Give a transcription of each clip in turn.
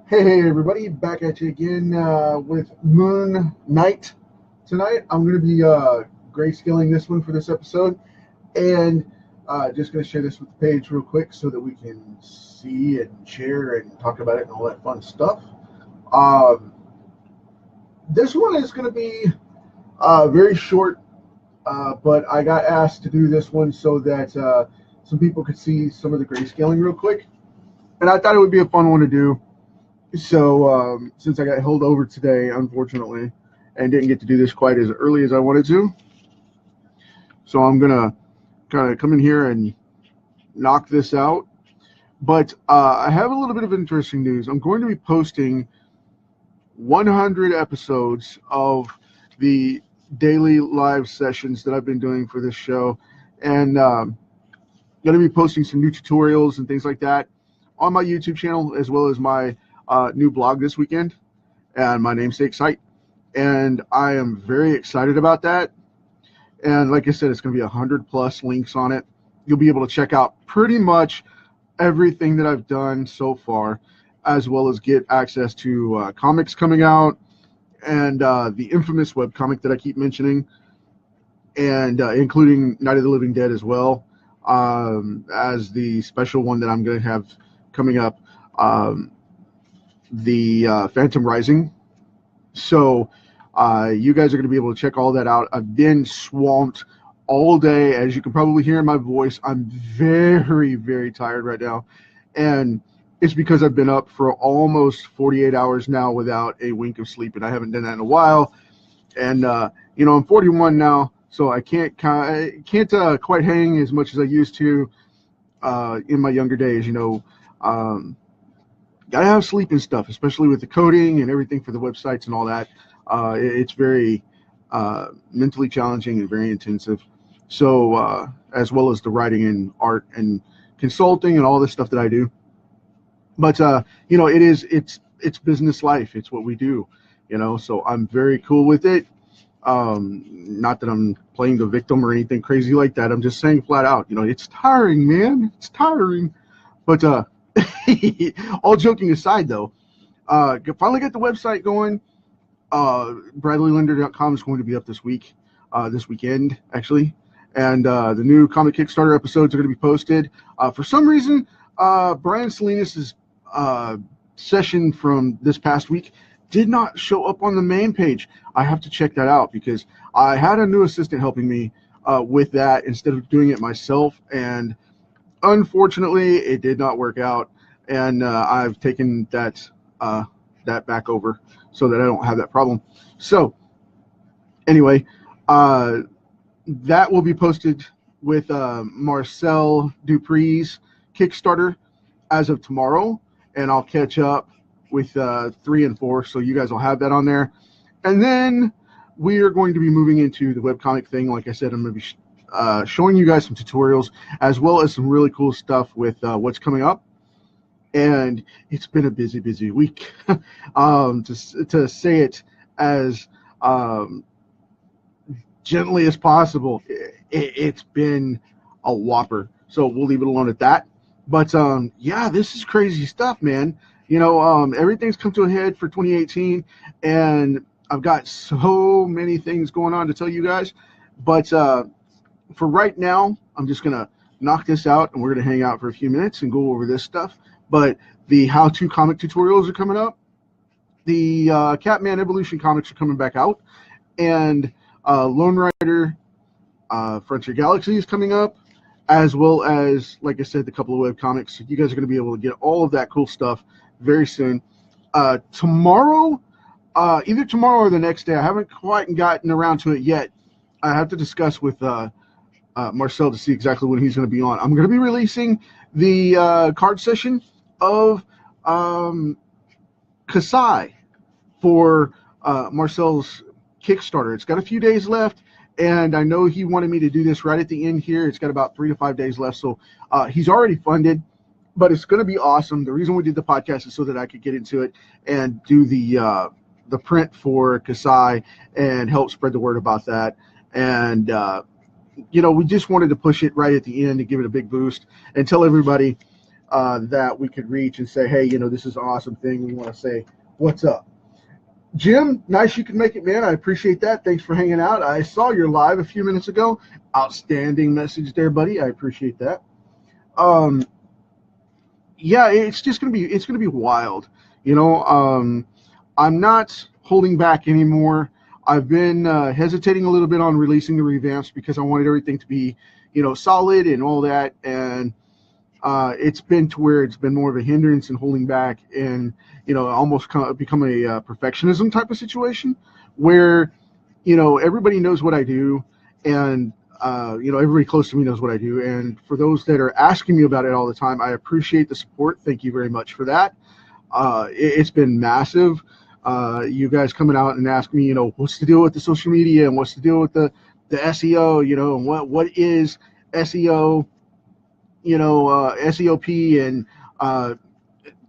Hey everybody, back at you again with Moon Knight tonight. I'm going to be grayscaling this one for this episode, and just going to share this with the page real quick so that we can see and share and talk about it and all that fun stuff. Um, this one is going to be very short, but I got asked to do this one so that some people could see some of the grayscaling real quick, and I thought it would be a fun one to do. So, since I got held over today, unfortunately, and didn't get to do this quite as early as I wanted to, so I'm gonna kind of come in here and knock this out. But I have a little bit of interesting news. I'm going to be posting 100 episodes of the daily live sessions that I've been doing for this show, and going to be posting some new tutorials and things like that on my YouTube channel, as well as my new blog this weekend and my namesake site. And I am very excited about that. And like I said, it's going to be 100+ links on it. You'll be able to check out pretty much everything that I've done so far, as well as get access to comics coming out and the infamous webcomic that I keep mentioning, and including Night of the Living Dead as well, as the special one that I'm going to have coming up, the Phantom Rising. So you guys are going to be able to check all that out. I've been swamped all day. As you can probably hear in my voice, I'm very, very tired right now. And it's because I've been up for almost 48 hours now without a wink of sleep, and I haven't done that in a while. And, I'm 41 now, so I can't quite hang as much as I used to in my younger days, Gotta have sleep and stuff, especially with the coding and everything for the websites and all that. It's very mentally challenging and very intensive. So, as well as the writing and art and consulting and all this stuff that I do. But it's business life. It's what we do, So I'm very cool with it. Not that I'm playing the victim or anything crazy like that. I'm just saying flat out, it's tiring, man. It's tiring. But all joking aside, though, finally got the website going. BradLinder.com is going to be up this weekend, actually. And the new comic Kickstarter episodes are going to be posted. For some reason, Brian Salinas' session from this past week did not show up on the main page. I have to check that out because I had a new assistant helping me with that instead of doing it myself. And unfortunately, it did not work out, and I've taken that back over so that I don't have that problem. So, anyway, that will be posted with Marcel Dupree's Kickstarter as of tomorrow, and I'll catch up with 3 and 4, so you guys will have that on there. And then we are going to be moving into the webcomic thing. Like I said, I'm going to be showing you guys some tutorials as well as some really cool stuff with what's coming up. And it's been a busy week. To say it as gently as possible, it's been a whopper. So we'll leave it alone at that. But yeah, this is crazy stuff, man. Everything's come to a head for 2018, and I've got so many things going on to tell you guys. But for right now, I'm just going to knock this out, and we're going to hang out for a few minutes and go over this stuff. But the how-to comic tutorials are coming up. The Catman Evolution comics are coming back out. And Lone Rider Frontier Galaxy is coming up, as well as, like I said, the couple of web comics. You guys are going to be able to get all of that cool stuff very soon. Tomorrow, either tomorrow or the next day, I haven't quite gotten around to it yet. I have to discuss with Marcel to see exactly when he's going to be on. I'm going to be releasing the card session of Kasai for Marcel's Kickstarter. It's got a few days left, and I know he wanted me to do this right at the end here. It's got about 3 to 5 days left, so he's already funded, but it's going to be awesome. The reason we did the podcast is so that I could get into it and do the print for Kasai and help spread the word about that. And we just wanted to push it right at the end and give it a big boost and tell everybody that we could reach and say, hey, this is an awesome thing. We want to say, what's up? Jim, nice you can make it, man. I appreciate that. Thanks for hanging out. I saw your live a few minutes ago. Outstanding message there, buddy. I appreciate that. Yeah, it's gonna be wild. I'm not holding back anymore. I've been hesitating a little bit on releasing the revamps because I wanted everything to be, solid and all that. And it's been to where it's been more of a hindrance and holding back, and almost kind of become a perfectionism type of situation where everybody knows what I do, and everybody close to me knows what I do. And for those that are asking me about it all the time, I appreciate the support. Thank you very much for that. It's been massive. You guys coming out and asking me, what's the deal with the social media and what's the deal with the SEO, and what is SEO, SEOP and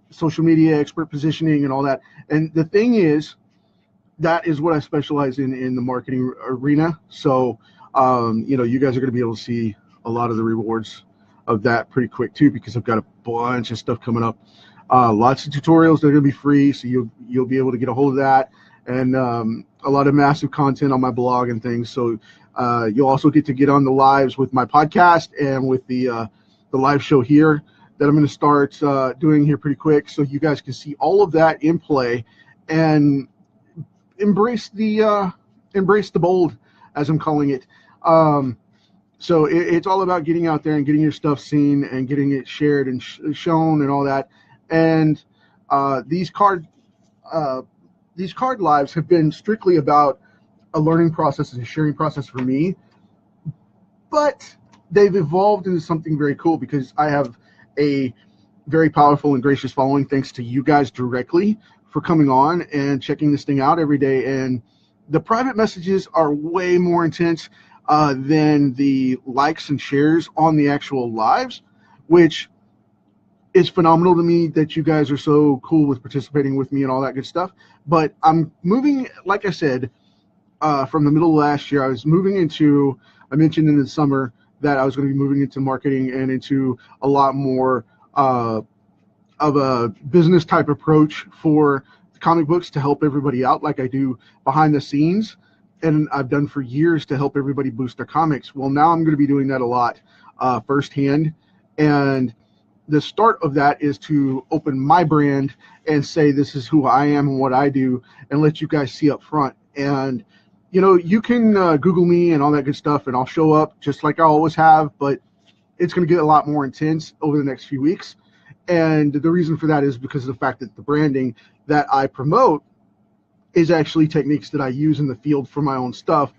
social media expert positioning and all that. And the thing is, that is what I specialize in the marketing arena. So, you guys are going to be able to see a lot of the rewards of that pretty quick too, because I've got a bunch of stuff coming up. Lots of tutorials that are going to be free, so you'll be able to get a hold of that, and a lot of massive content on my blog and things. So you'll also get on the lives with my podcast and with the live show here that I'm going to start doing here pretty quick, so you guys can see all of that in play and embrace the bold, as I'm calling it. So it's all about getting out there and getting your stuff seen and getting it shared and shown and all that. And these card lives have been strictly about a learning process and a sharing process for me, but they've evolved into something very cool because I have a very powerful and gracious following, thanks to you guys directly for coming on and checking this thing out every day. And the private messages are way more intense than the likes and shares on the actual lives, which is phenomenal to me that you guys are so cool with participating with me and all that good stuff. But I'm moving, like I said, from the middle of last year, I mentioned in the summer that I was going to be moving into marketing and into a lot more of a business type approach for comic books to help everybody out, like I do behind the scenes, and I've done for years to help everybody boost their comics. Well, now I'm going to be doing that a lot firsthand, and the start of that is to open my brand and say this is who I am and what I do, and let you guys see up front. And you can Google me and all that good stuff, and I'll show up just like I always have, but it's going to get a lot more intense over the next few weeks. And the reason for that is because of the fact that the branding that I promote is actually techniques that I use in the field for my own stuff.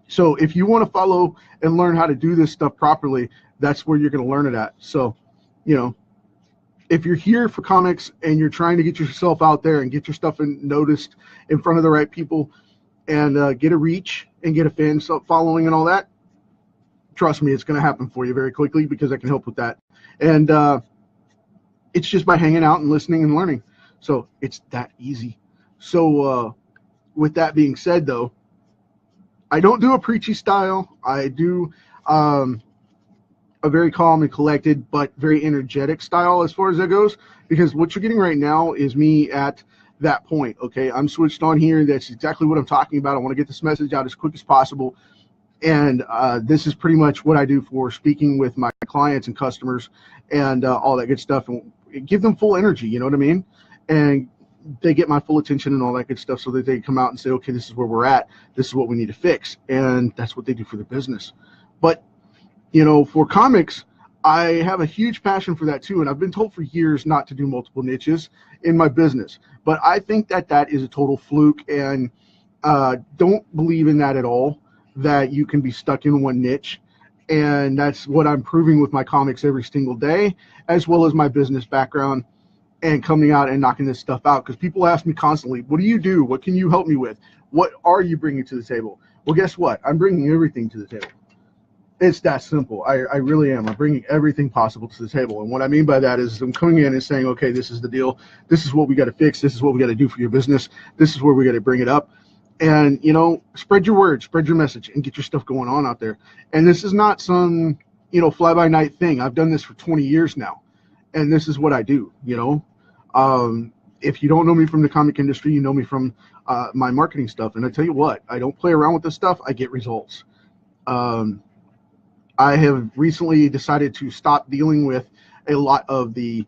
So if you want to follow and learn how to do this stuff properly, that's where you're going to learn it at. So, if you're here for comics and you're trying to get yourself out there and get your stuff noticed in front of the right people and get a reach and get a fan following and all that, trust me, it's going to happen for you very quickly, because I can help with that. And it's just by hanging out and listening and learning. So it's that easy. So with that being said, though, I don't do a preachy style. I do a very calm and collected but very energetic style as far as that goes, because what you're getting right now is me at that point. Okay, I'm switched on here. That's exactly what I'm talking about. I want to get this message out as quick as possible. And this is pretty much what I do for speaking with my clients and customers and all that good stuff, and give them full energy, you know what I mean? And they get my full attention and all that good stuff, so that they come out and say, okay, this is where we're at. This is what we need to fix. And that's what they do for their business. But, for comics, I have a huge passion for that too. And I've been told for years not to do multiple niches in my business. But I think that is a total fluke, and don't believe in that at all, that you can be stuck in one niche. And that's what I'm proving with my comics every single day, as well as my business background and coming out and knocking this stuff out. Because people ask me constantly, what do you do? What can you help me with? What are you bringing to the table? Well, guess what? I'm bringing everything to the table. It's that simple. I really am. I'm bringing everything possible to the table. And what I mean by that is I'm coming in and saying, okay, this is the deal. This is what we got to fix. This is what we got to do for your business. This is where we got to bring it up. And, spread your word, spread your message, and get your stuff going on out there. And this is not some, fly-by-night thing. I've done this for 20 years now. and this is what I do. If you don't know me from the comic industry, you know me from my marketing stuff. And I tell you what, I don't play around with this stuff. I get results. I have recently decided to stop dealing with a lot of the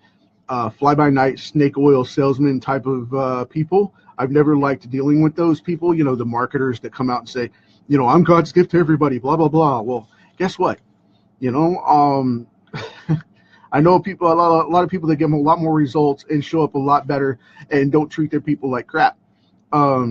fly-by-night snake oil salesman type of people. I've never liked dealing with those people, the marketers that come out and say, I'm God's gift to everybody, blah, blah, blah. Well, guess what? I know people, a lot of people that give them a lot more results and show up a lot better and don't treat their people like crap.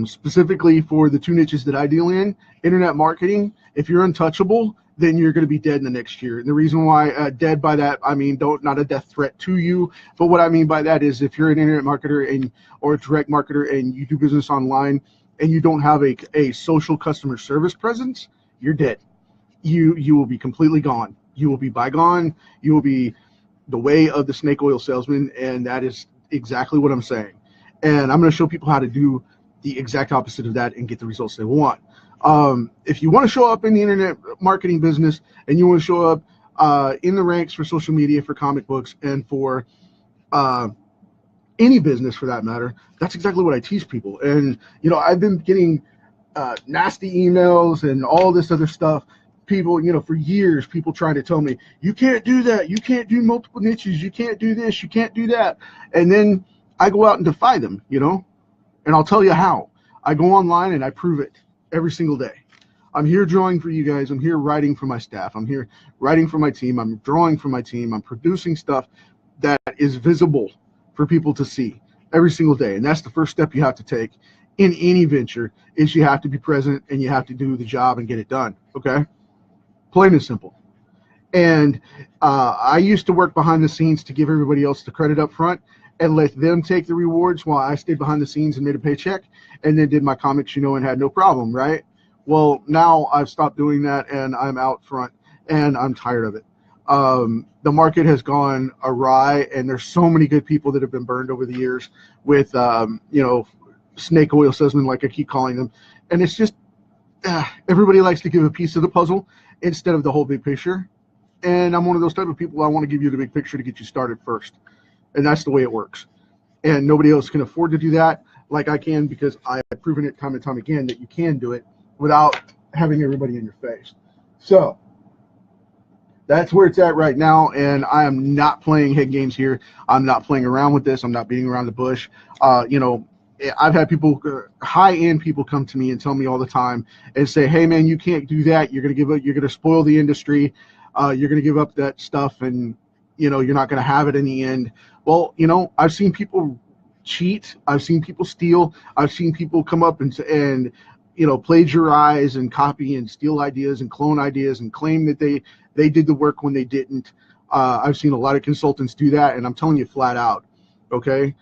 Specifically for the two niches that I deal in, internet marketing, if you're untouchable, then you're going to be dead in the next year. And the reason why dead by that, I mean, not a death threat to you, but what I mean by that is if you're an internet marketer or a direct marketer and you do business online and you don't have a social customer service presence, you're dead. You will be completely gone. You will be bygone. You will be the way of the snake oil salesman, and that is exactly what I'm saying. And I'm going to show people how to do the exact opposite of that and get the results they want. If you want to show up in the internet marketing business and you want to show up in the ranks for social media, for comic books, and for any business for that matter, that's exactly what I teach people. And, I've been getting nasty emails and all this other stuff. People, for years, people trying to tell me, you can't do that. You can't do multiple niches. You can't do this. You can't do that. And then I go out and defy them, and I'll tell you how. I go online and I prove it every single day. I'm here drawing for you guys. I'm here writing for my staff. I'm here writing for my team. I'm drawing for my team. I'm producing stuff that is visible for people to see every single day. And that's the first step you have to take in any venture, is you have to be present and you have to do the job and get it done. Okay? Plain and simple. And I used to work behind the scenes to give everybody else the credit up front and let them take the rewards while I stayed behind the scenes and made a paycheck and then did my comics, and had no problem, right? Well, now I've stopped doing that and I'm out front and I'm tired of it. The market has gone awry and there's so many good people that have been burned over the years with, snake oil salesmen, like I keep calling them. And it's just, everybody likes to give a piece of the puzzle instead of the whole big picture. And I'm one of those type of people. I want to give you the big picture to get you started first. And that's the way it works. And nobody else can afford to do that like I can, because I have proven it time and time again that you can do it without having everybody in your face. So that's where it's at right now. And I am not playing head games here. I'm not playing around with this. I'm not beating around the bush. I've had people, high-end people, come to me and tell me all the time and say, hey man, you can't do that. You're going to spoil the industry. You're going to give up that stuff and, you're not going to have it in the end. Well, I've seen people cheat. I've seen people steal. I've seen people come up and plagiarize and copy and steal ideas and clone ideas and claim that they did the work when they didn't. I've seen a lot of consultants do that, and I'm telling you flat out, okay?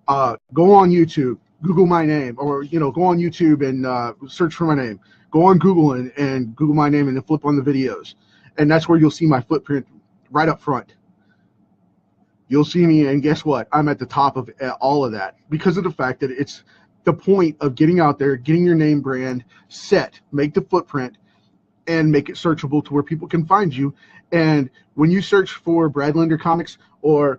Go on YouTube, Google my name, or, go on YouTube and search for my name. Go on Google and Google my name and then flip on the videos. And that's where you'll see my footprint right up front. You'll see me, and guess what? I'm at the top of all of that because of the fact that it's the point of getting out there, getting your name brand set, make the footprint, and make it searchable to where people can find you. And when you search for Brad Linder Comics or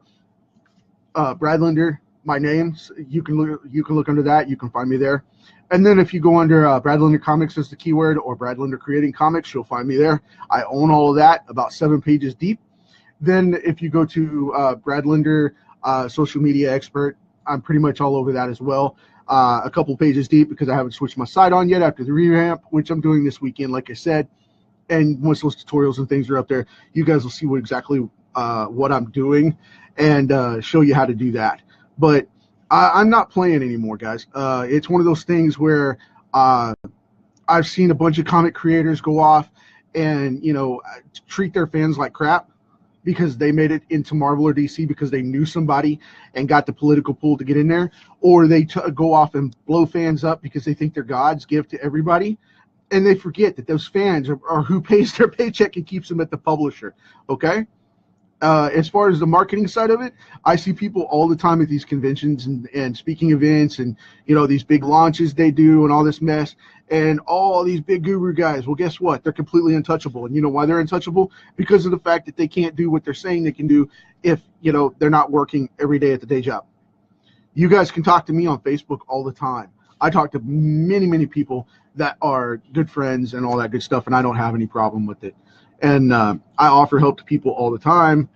Brad Linder, my name, you can look under that. You can find me there. And then if you go under Brad Linder Comics as the keyword, or Brad Linder Creating Comics, you'll find me there. I own all of that, about 7 pages deep. Then if you go to Brad Linder Social Media Expert, I'm pretty much all over that as well. A couple pages deep because I haven't switched my site on yet after the revamp, which I'm doing this weekend, like I said. And once those tutorials and things are up there, you guys will see exactly what I'm doing and show you how to do that. But I'm not playing anymore, guys. It's one of those things where I've seen a bunch of comic creators go off and, treat their fans like crap because they made it into Marvel or DC because they knew somebody and got the political pull to get in there, or they go off and blow fans up because they think they're God's gift to everybody, and they forget that those fans are who pays their paycheck and keeps them at the publisher, okay? As far as the marketing side of it, I see people all the time at these conventions and speaking events and, these big launches they do and all this mess and all these big guru guys. Well, guess what? They're completely untouchable. And you know why they're untouchable? Because of the fact that they can't do what they're saying they can do if, they're not working every day at the day job. You guys can talk to me on Facebook all the time. I talk to many, many people that are good friends and all that good stuff, and I don't have any problem with it. And I offer help to people all the time,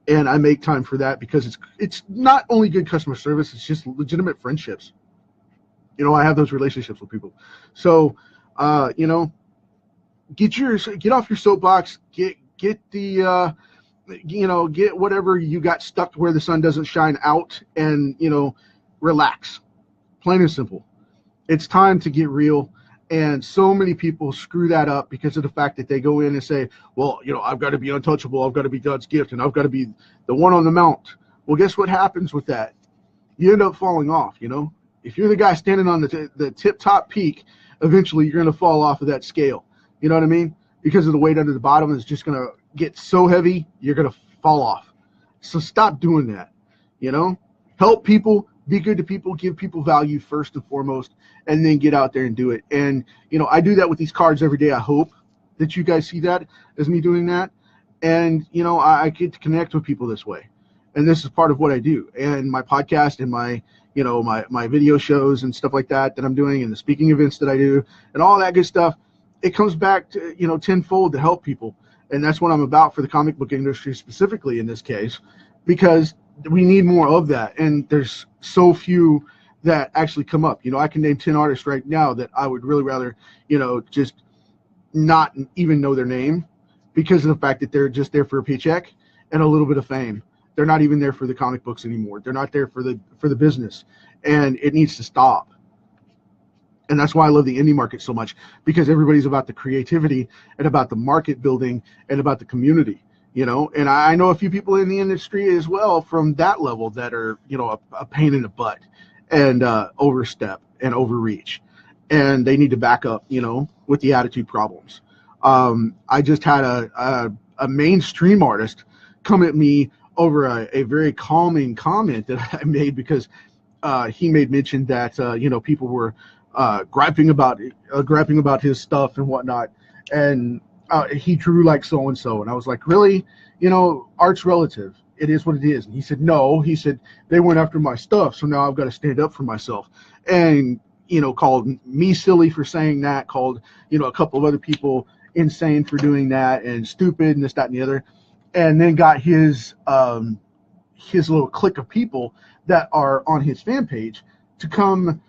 and I make time for that because it's not only good customer service, it's just legitimate friendships. I have those relationships with people. So, get off your soapbox, get the get whatever you got stuck where the sun doesn't shine out, and relax. Plain and simple. It's time to get real. And so many people screw that up because of the fact that they go in and say, well, I've got to be untouchable. I've got to be God's gift, and I've got to be the one on the mount. Well, guess what happens with that? You end up falling off, If you're the guy standing on the tip-top peak, eventually you're going to fall off of that scale. You know what I mean? Because of the weight under the bottom is just going to get so heavy, you're going to fall off. So stop doing that, Help people. Be good to people, give people value first and foremost, and then get out there and do it. And, I do that with these cards every day. I hope that you guys see that as me doing that. And, I get to connect with people this way. And this is part of what I do. And my podcast and my video shows and stuff like that I'm doing, and the speaking events that I do and all that good stuff, it comes back to, tenfold to help people. And that's what I'm about for the comic book industry specifically in this case, because we need more of that, and there's so few that actually come up. I can name 10 artists right now that I would really rather, just not even know their name because of the fact that they're just there for a paycheck and a little bit of fame. They're not even there for the comic books anymore. They're not there for the business, and it needs to stop. And that's why I love the indie market so much, because everybody's about the creativity and about the market building and about the community. And I know a few people in the industry as well from that level that are, a pain in the butt and overstep and overreach. And they need to back up, with the attitude problems. I just had a mainstream artist come at me over a very calming comment that I made because he made mention that, people were griping about his stuff and whatnot. And he drew like so-and-so. And I was like, really? Art's relative. It is what it is. And he said, no. He said, they went after my stuff, so now I've got to stand up for myself. And, called me silly for saying that, called, a couple of other people insane for doing that, and stupid, and this, that, and the other. And then got his little clique of people that are on his fan page to come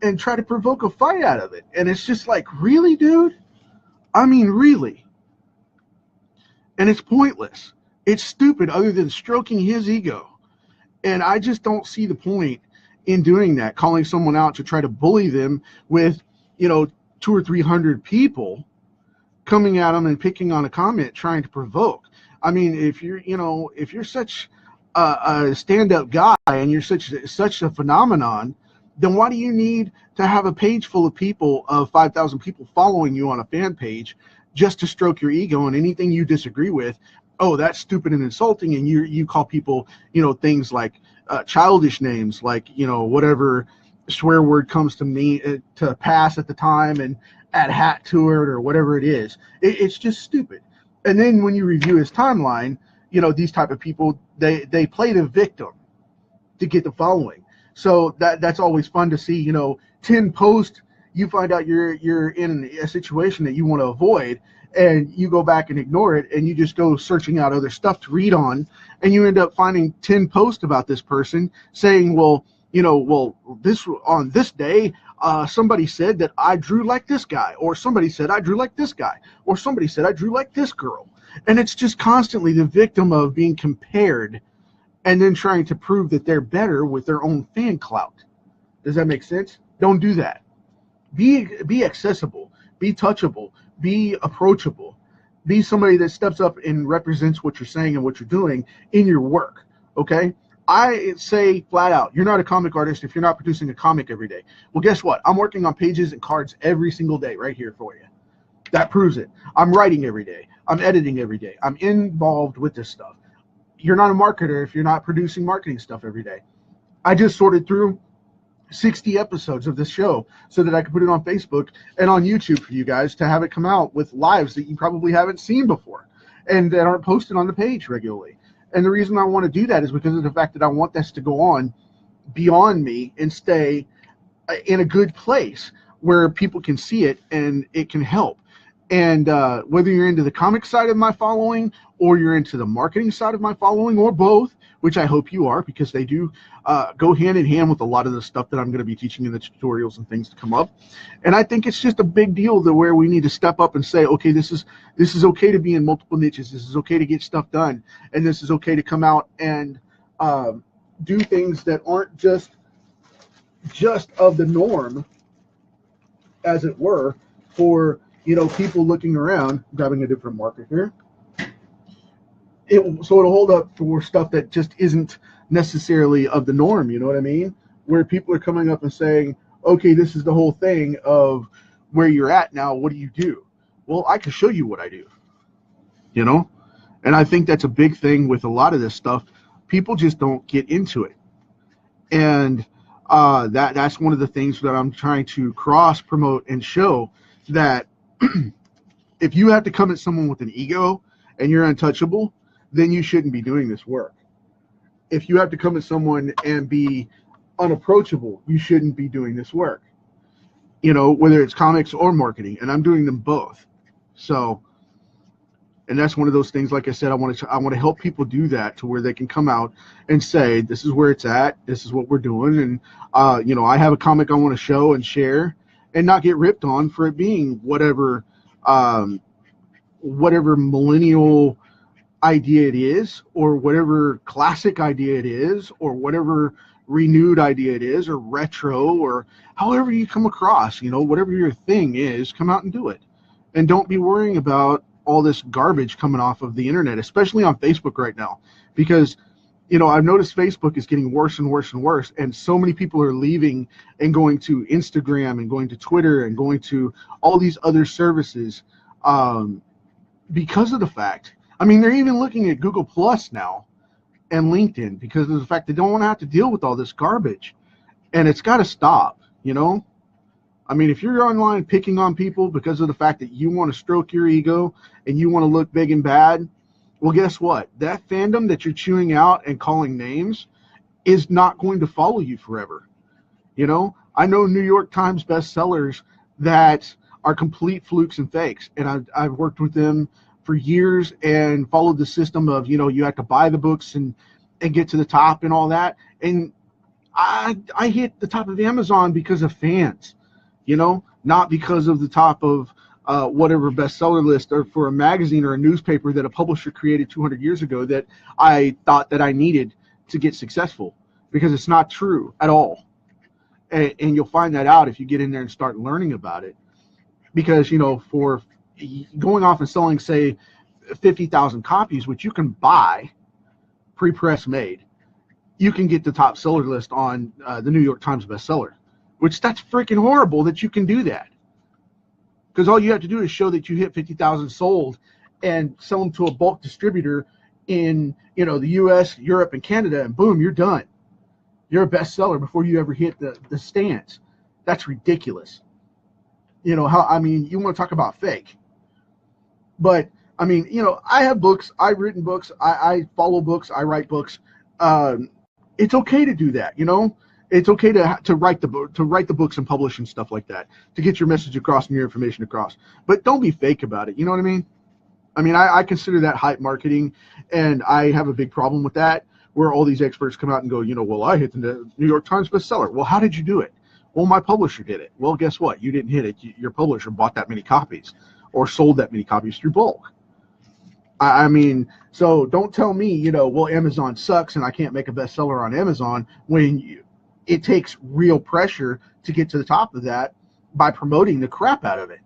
and try to provoke a fight out of it. And it's just like, really, dude? I mean, really? And it's pointless. It's stupid other than stroking his ego. And I just don't see the point in doing that, calling someone out to try to bully them with, 200 or 300 people coming at them and picking on a comment, trying to provoke. I mean, if you're such a stand-up guy and you're such a phenomenon, then why do you need to have a page full of people, of 5,000 people following you on a fan page just to stroke your ego and anything you disagree with? Oh, that's stupid and insulting. And you call people, things like childish names, like, whatever swear word comes to me to pass at the time, and add hat to it or whatever it is. It's just stupid. And then when you review his timeline, these type of people, they play the victim to get the following. So that's always fun to see. 10 posts, you find out you're in a situation that you want to avoid, and you go back and ignore it, and you just go searching out other stuff to read on, and you end up finding 10 posts about this person saying, well, this on this day, somebody said that I drew like this guy, or somebody said I drew like this guy, or somebody said I drew like this girl. And it's just constantly the victim of being compared and then trying to prove that they're better with their own fan clout. Does that make sense? Don't do that. Be accessible, be touchable, be approachable, be somebody that steps up and represents what you're saying and what you're doing in your work. Okay? I say flat out, you're not a comic artist if you're not producing a comic every day. Well, guess what? I'm working on pages and cards every single day right here for you. That proves it. I'm writing every day. I'm editing every day. I'm involved with this stuff. You're not a marketer if you're not producing marketing stuff every day. I just sorted through 60 episodes of this show so that I could put it on Facebook and on YouTube for you guys to have it come out with lives that you probably haven't seen before and that aren't posted on the page regularly. And the reason I want to do that is because of the fact that I want this to go on beyond me and stay in a good place where people can see it and it can help. And whether you're into the comic side of my following or you're into the marketing side of my following or both, which I hope you are, because they do go hand in hand with a lot of the stuff that I'm going to be teaching in the tutorials and things to come up. And I think it's just a big deal that where we need to step up and say, okay, this is okay to be in multiple niches. This is okay to get stuff done. And this is okay to come out and do things that aren't just of the norm, as it were, for people looking around. Grabbing a different marker here. So it'll hold up for stuff that just isn't necessarily of the norm, you know what I mean? Where people are coming up and saying, okay, this is the whole thing of where you're at now, what do you do? Well, I can show you what I do, And I think that's a big thing with a lot of this stuff. People just don't get into it. And that's one of the things that I'm trying to cross promote and show, that if you have to come at someone with an ego and you're untouchable, then you shouldn't be doing this work. If you have to come at someone and be unapproachable, you shouldn't be doing this work. Whether it's comics or marketing, and I'm doing them both. So, and that's one of those things, like I said, I want to help people do that to where they can come out and say, this is where it's at, this is what we're doing, and I have a comic I want to show and share, and not get ripped on for it being whatever millennial idea it is, or whatever classic idea it is, or whatever renewed idea it is, or retro, or however you come across, whatever your thing is, come out and do it. And don't be worrying about all this garbage coming off of the internet, especially on Facebook right now, because I've noticed Facebook is getting worse and worse and worse, and so many people are leaving and going to Instagram and going to Twitter and going to all these other services because of the fact, they're even looking at Google Plus now and LinkedIn because of the fact they don't want to have to deal with all this garbage, and it's got to stop, if you're online picking on people because of the fact that you want to stroke your ego and you want to look big and bad, well, guess what? That fandom that you're chewing out and calling names is not going to follow you forever. I know New York Times bestsellers that are complete flukes and fakes, and I've worked with them for years and followed the system of, you have to buy the books and get to the top and all that. And I hit the top of Amazon because of fans, not because of the top of whatever bestseller list or for a magazine or a newspaper that a publisher created 200 years ago that I thought that I needed to get successful, because it's not true at all. And you'll find that out if you get in there and start learning about it, because, for going off and selling, say, 50,000 copies, which you can buy pre-press made, you can get the top seller list on the New York Times bestseller, which that's freaking horrible that you can do that. Because all you have to do is show that you hit 50,000 sold and sell them to a bulk distributor in, the U.S., Europe, and Canada, and boom, you're done. You're a bestseller before you ever hit the stands. That's ridiculous. You want to talk about fake. But, I have books. I've written books. I follow books. I write books. It's okay to do that, It's okay to write the books and publish and stuff like that, to get your message across and your information across. But don't be fake about it. You know what I mean? I consider that hype marketing, and I have a big problem with that, where all these experts come out and go, well, I hit the New York Times bestseller. Well, how did you do it? Well, my publisher did it. Well, guess what? You didn't hit it. Your publisher bought that many copies or sold that many copies through bulk. So don't tell me, well, Amazon sucks and I can't make a bestseller on Amazon, when it takes real pressure to get to the top of that by promoting the crap out of it,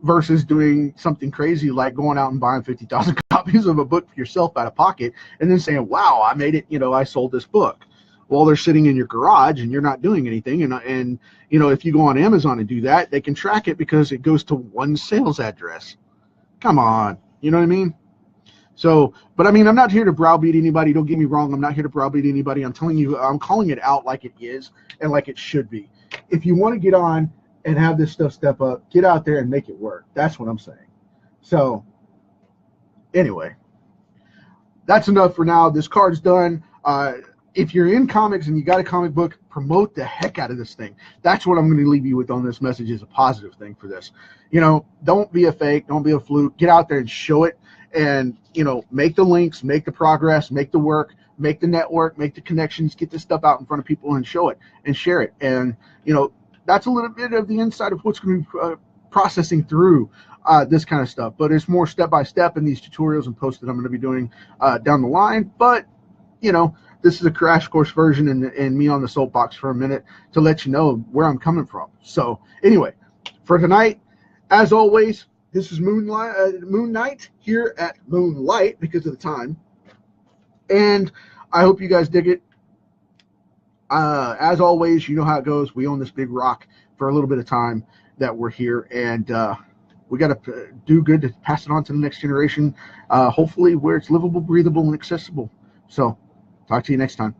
versus doing something crazy like going out and buying 50,000 copies of a book for yourself out of pocket and then saying, wow, I made it, I sold this book. while they're sitting in your garage and you're not doing anything. And you know, if you go on Amazon and do that, they can track it because it goes to one sales address. Come on, you know what I mean? So, but I mean, I'm not here to browbeat anybody. Don't get me wrong. I'm not here to browbeat anybody. I'm telling you, I'm calling it out like it is and like it should be. If you want to get on and have this stuff step up, get out there and make it work. That's what I'm saying. So, anyway, that's enough for now. This card's done. If you're in comics and you got a comic book, promote the heck out of this thing. That's what I'm going to leave you with on this message, is a positive thing for this. You know, don't be a fake. Don't be a fluke. Get out there and show it. And, you know, make the links, make the progress, make the work, make the network, make the connections, get this stuff out in front of people and show it and share it. And, you know, that's a little bit of the inside of what's going to be processing through this kind of stuff. But it's more step-by-step in these tutorials and posts that I'm going to be doing down the line. But, you know, this is a crash course version and me on the soapbox for a minute to let you know where I'm coming from. So, anyway, for tonight, as always, this is Moon Night here at Moonlight because of the time. And I hope you guys dig it. As always, you know how it goes. We own this big rock for a little bit of time that we're here. And we got to do good to pass it on to the next generation, hopefully where it's livable, breathable, and accessible. So talk to you next time.